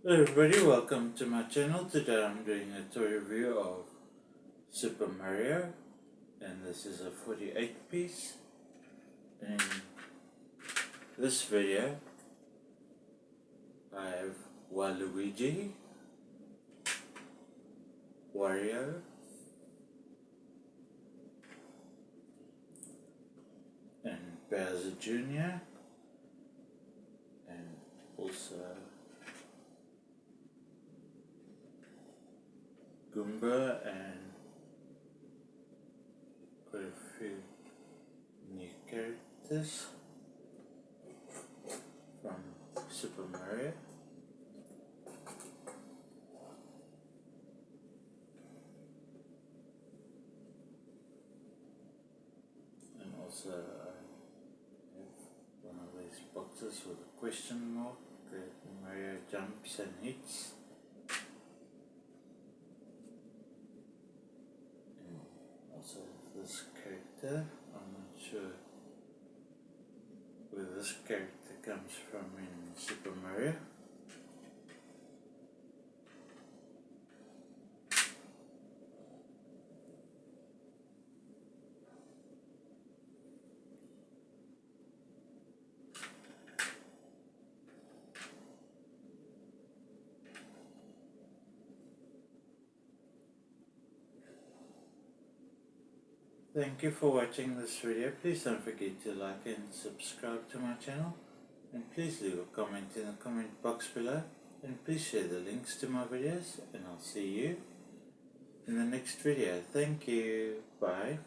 Hello everybody, welcome to my channel. Today I'm doing a toy review of Super Mario, and this is a 48 piece. In this video I have Waluigi, Wario, and Bowser Jr. and also Goomba and quite a few new characters from Super Mario. And also I have one of these boxes with a question mark that Mario jumps and hits. Also this character, I'm not sure where this character comes from in Super Mario. Thank you for watching this video. Please don't forget to like and subscribe to my channel, and please leave a comment in the comment box below, and please share the links to my videos, and I'll see you in the next video. Thank you. Bye.